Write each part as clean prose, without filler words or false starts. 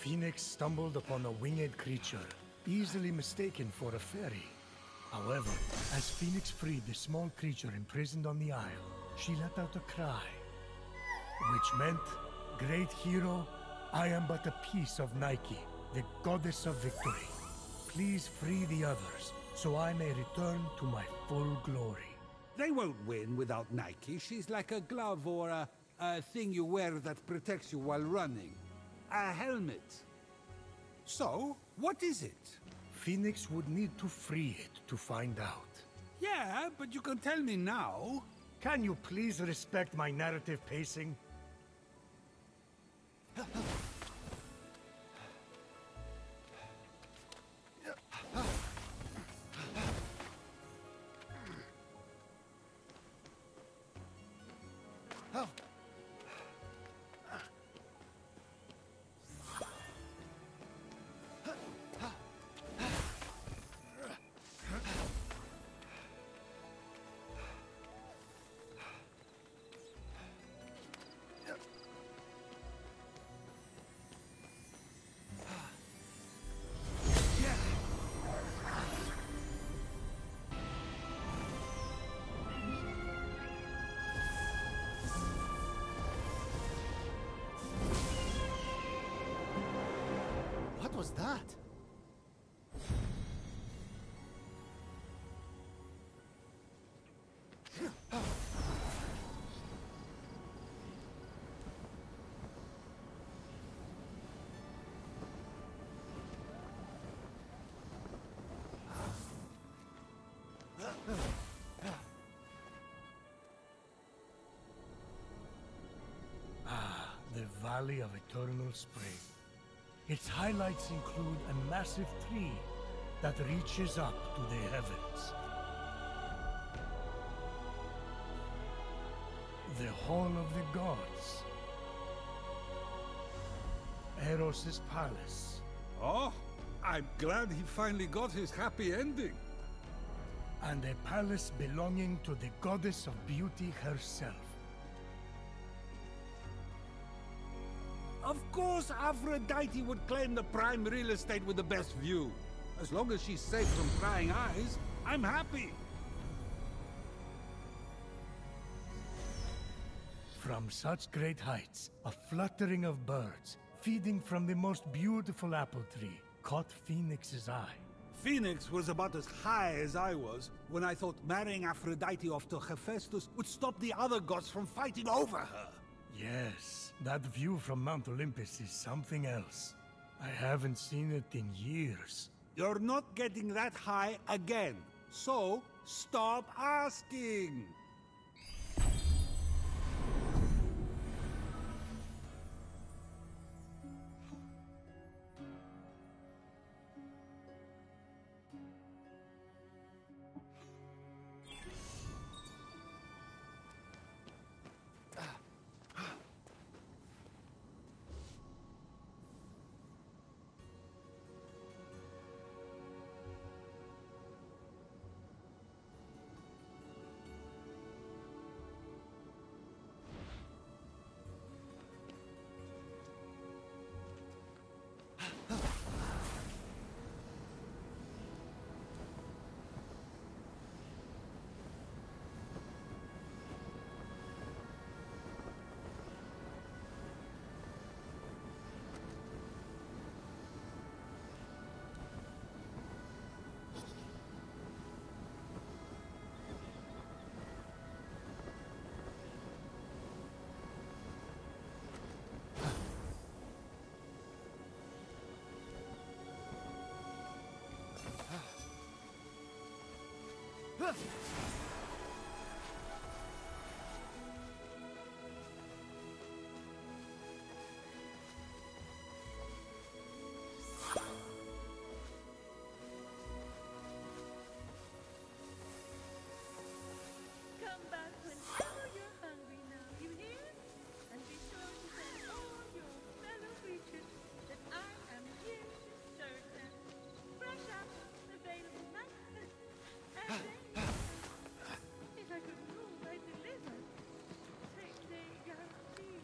Fenyx stumbled upon a winged creature, easily mistaken for a fairy. However, as Fenyx freed the small creature imprisoned on the isle, she let out a cry, which meant, "Great hero, I am but a piece of Nike, the goddess of victory. Please free the others, so I may return to my full glory." They won't win without Nike. She's like a glove or a thing you wear that protects you while running. A helmet. So, what is it? Fenyx would need to free it to find out. Yeah, but you can tell me now. Can you please respect my narrative pacing? What was that? The Valley of Eternal Spring. Its highlights include a massive tree that reaches up to the heavens. The Hall of the Gods. Eros' palace. Oh, I'm glad he finally got his happy ending. And a palace belonging to the goddess of beauty herself. Of course, Aphrodite would claim the prime real estate with the best view. As long as she's safe from prying eyes, I'm happy. From such great heights, a fluttering of birds, feeding from the most beautiful apple tree, caught Fenyx's eye. Fenyx was about as high as I was when I thought marrying Aphrodite off to Hephaestus would stop the other gods from fighting over her. Yes, that view from Mount Olympus is something else. I haven't seen it in years. You're not getting that high again, so stop asking! Come back whenever you're hungry now, you hear? And be sure to tell all your fellow creatures that I am here to serve them. Fresh apples available now. And if I could move, I'd deliver. Same day guarantee.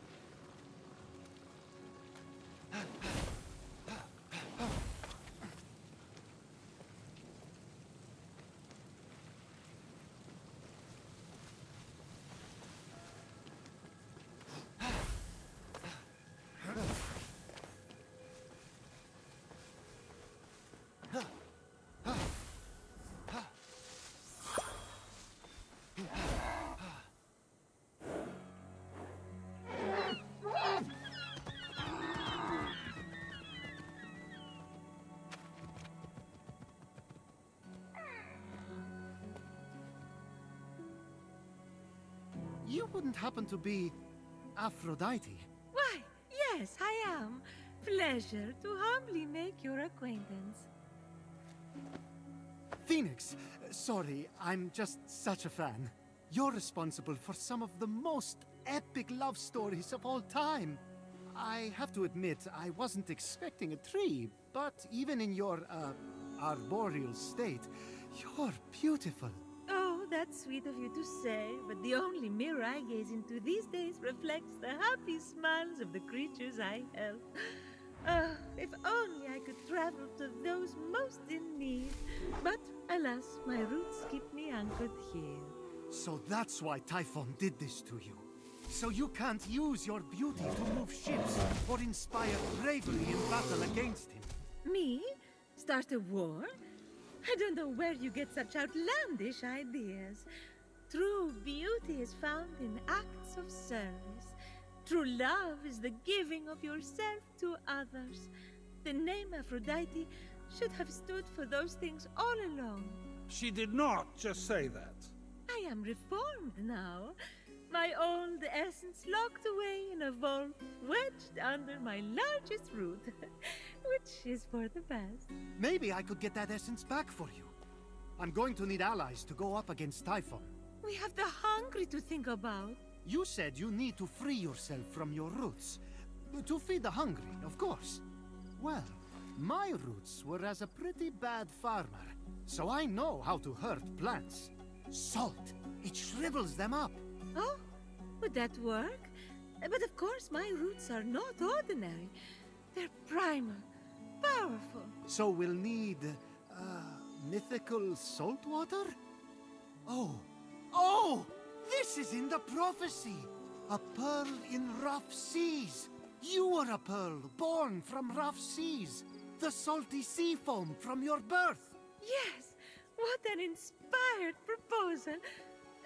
You wouldn't happen to be Aphrodite? Why, yes, I am. Pleasure to humbly make your acquaintance. Fenyx, sorry, I'm just such a fan. You're responsible for some of the most epic love stories of all time. I have to admit, I wasn't expecting a tree, but even in your, arboreal state, you're beautiful. Oh, that's sweet of you to say, but the only mirror I gaze into these days reflects the happy smiles of the creatures I help. Oh, if only I could travel to those most in need. But alas, my roots keep me anchored here. So that's why Typhon did this to you. So you can't use your beauty to move ships or inspire bravery in battle against him. Me? Start a war? I don't know where you get such outlandish ideas. True beauty is found in acts of service. True love is the giving of yourself to others. The name Aphrodite should have stood for those things all along. She did not just say that. I am reformed now. My old essence locked away in a vault, wedged under my largest root, which is for the best. Maybe I could get that essence back for you. I'm going to need allies to go up against Typhon. We have the hungry to think about. You said you need to free yourself from your roots. To feed the hungry, of course. Well, my roots were as a pretty bad farmer, so I know how to hurt plants. Salt, it shrivels them up. Oh, would that work? But of course my roots are not ordinary. They're primal, powerful. So we'll need, mythical salt water? Oh! This is in the prophecy! A pearl in rough seas! You are a pearl born from rough seas! The salty sea foam from your birth! Yes, what an inspired proposal!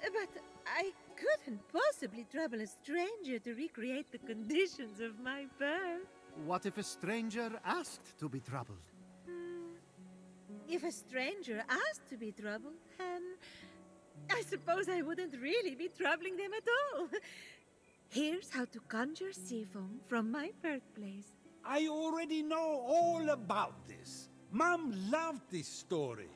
But I couldn't possibly trouble a stranger to recreate the conditions of my birth. What if a stranger asked to be troubled? If a stranger asked to be troubled, then I suppose I wouldn't really be troubling them at all. Here's how to conjure sea foam from my birthplace. I already know all about this. Mom loved this story.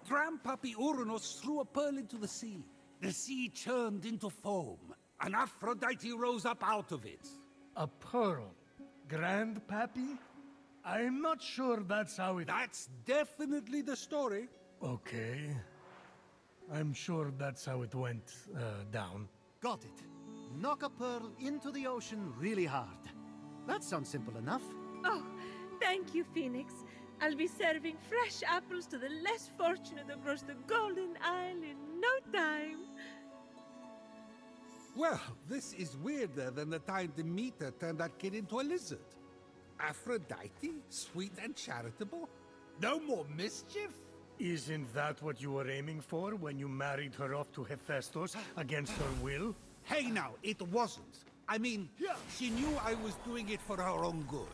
Grandpappy Uranus threw a pearl into the sea. The sea churned into foam, and Aphrodite rose up out of it. A pearl? Grandpappy? I'm not sure that's how it... That's definitely the story. Okay. I'm sure that's how it went, down. Got it. Knock a pearl into the ocean really hard. That sounds simple enough. Oh, thank you, Fenyx. I'll be serving fresh apples to the less fortunate across the Golden Isle in no time. Well, this is weirder than the time Demeter turned that kid into a lizard. Aphrodite? Sweet and charitable? No more mischief? Isn't that what you were aiming for when you married her off to Hephaestus against her will? Hey now, it wasn't. I mean, she knew I was doing it for her own good.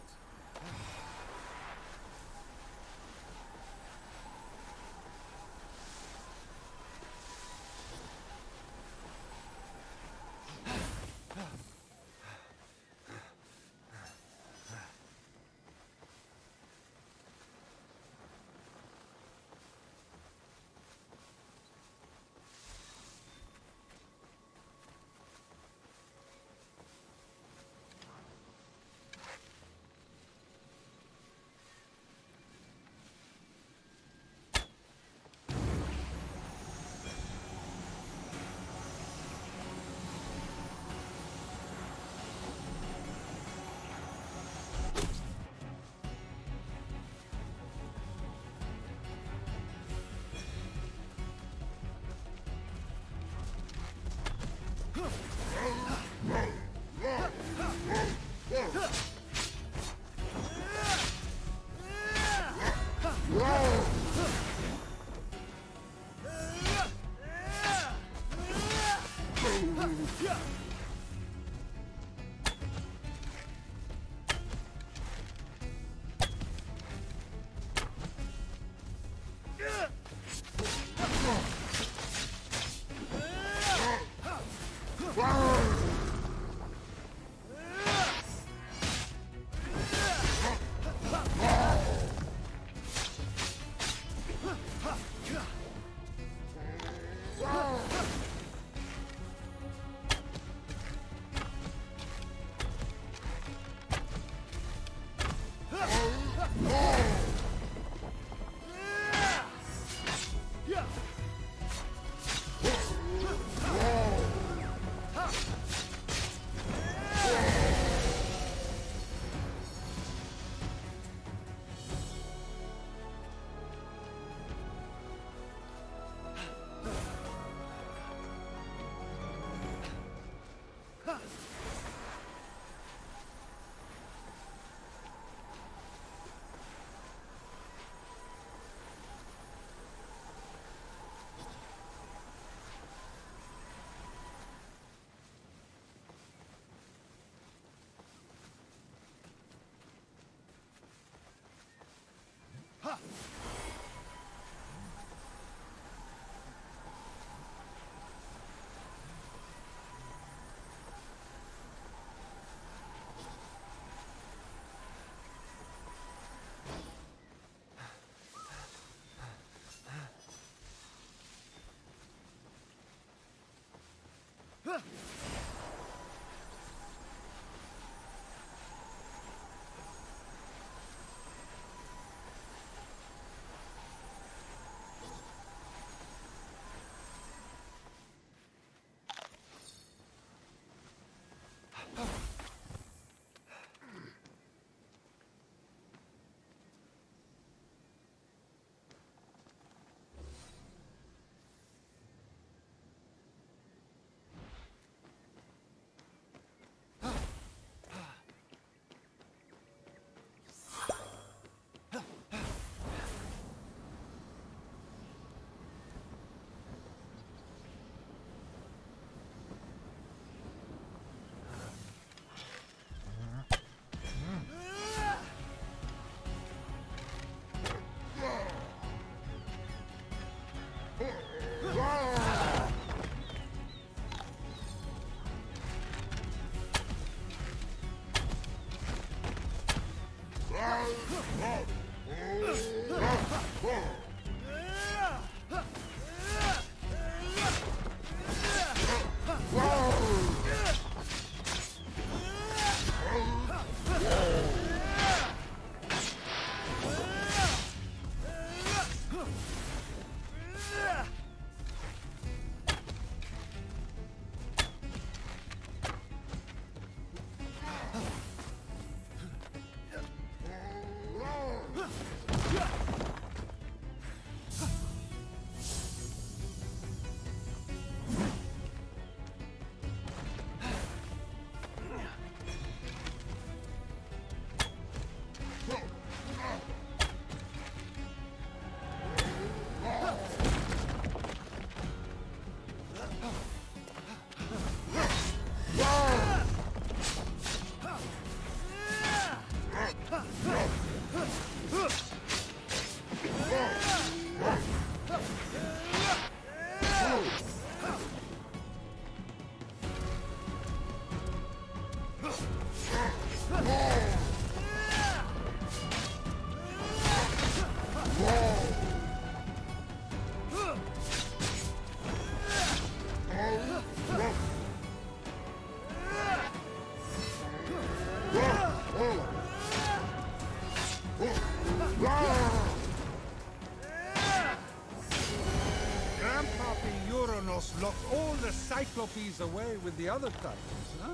Locked all the Cyclopes away with the other titans, huh?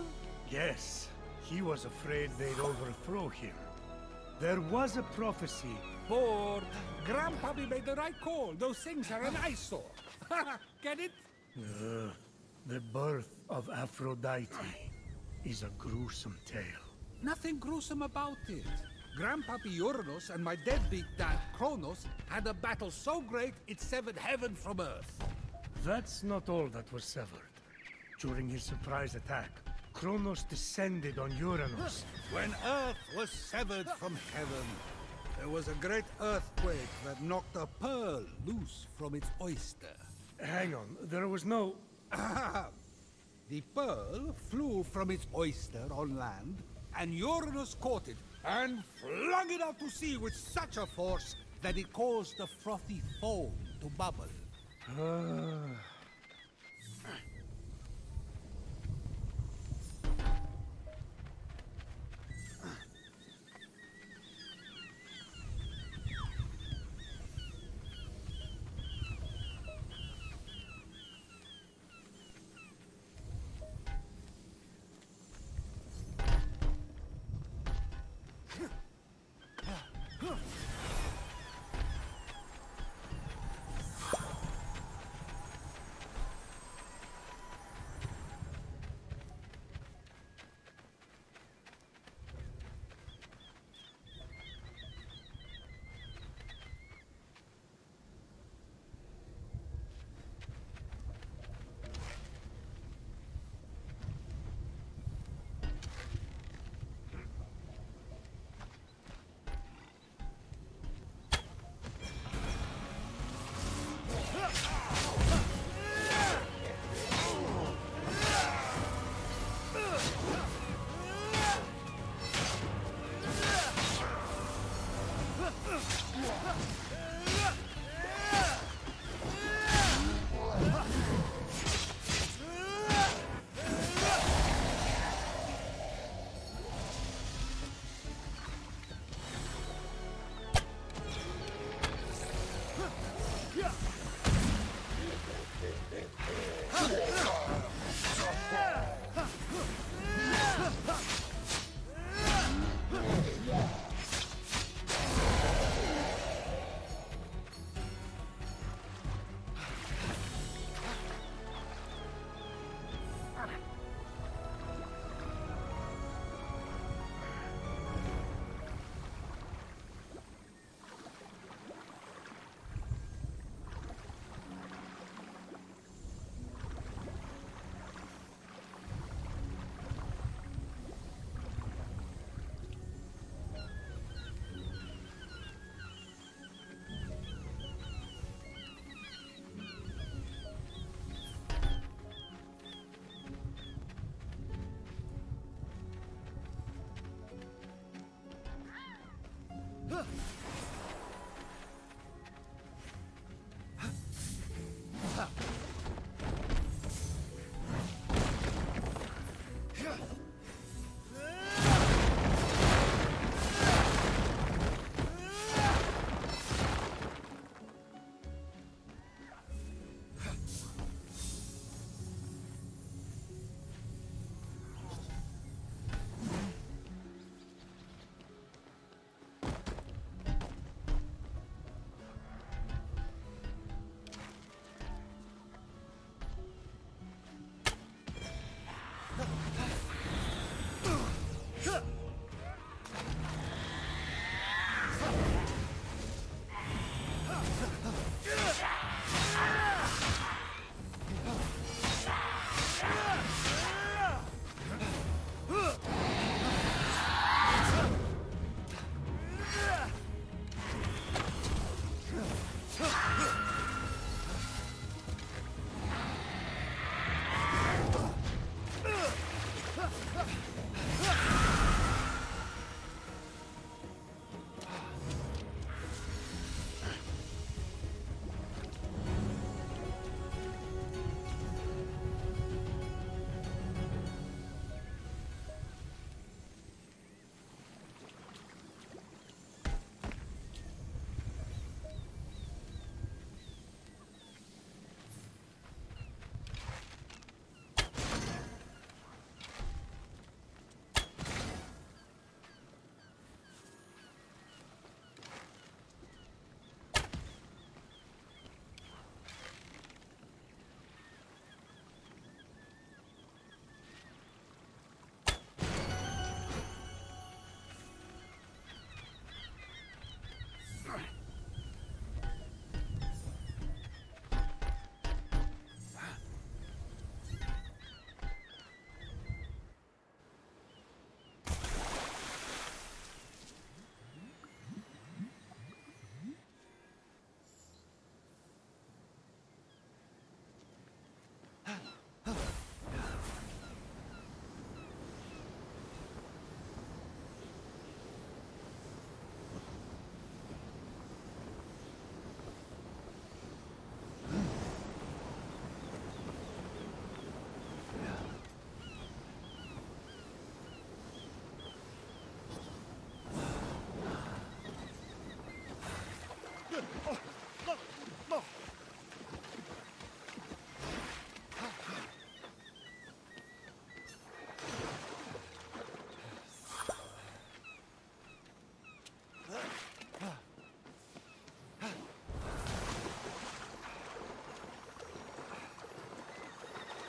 Yes, he was afraid they'd overthrow him. There was a prophecy. Ford, Grandpappy made the right call. Those things are an eyesore. Get it? The birth of Aphrodite is a gruesome tale. Nothing gruesome about it. Grandpappy Uranus and my deadbeat dad Kronos had a battle so great it severed heaven from earth. That's not all that was severed. During his surprise attack, Kronos descended on Uranus. When Earth was severed from heaven, there was a great earthquake that knocked a pearl loose from its oyster. Hang on, there was no... The pearl flew from its oyster on land, and Uranus caught it and flung it out to sea with such a force that it caused the frothy foam to bubble.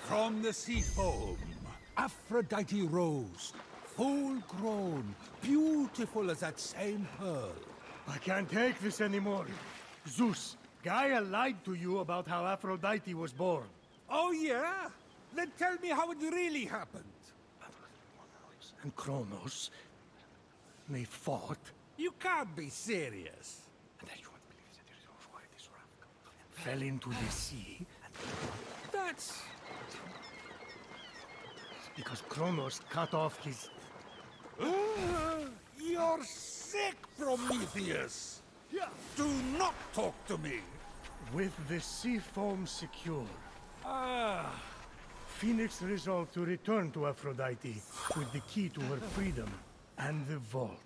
From the sea foam, Aphrodite rose, full grown, beautiful as that same pearl. I can't take this anymore. Zeus, Gaia lied to you about how Aphrodite was born. Oh yeah? Then tell me how it really happened. And Kronos, they fought. You can't be serious. Fell into the sea. That's... Because Kronos cut off his... You're sick, Prometheus! Do not talk to me! With the sea foam secure, Ah, Fenyx resolved to return to Aphrodite with the key to her freedom and the vault.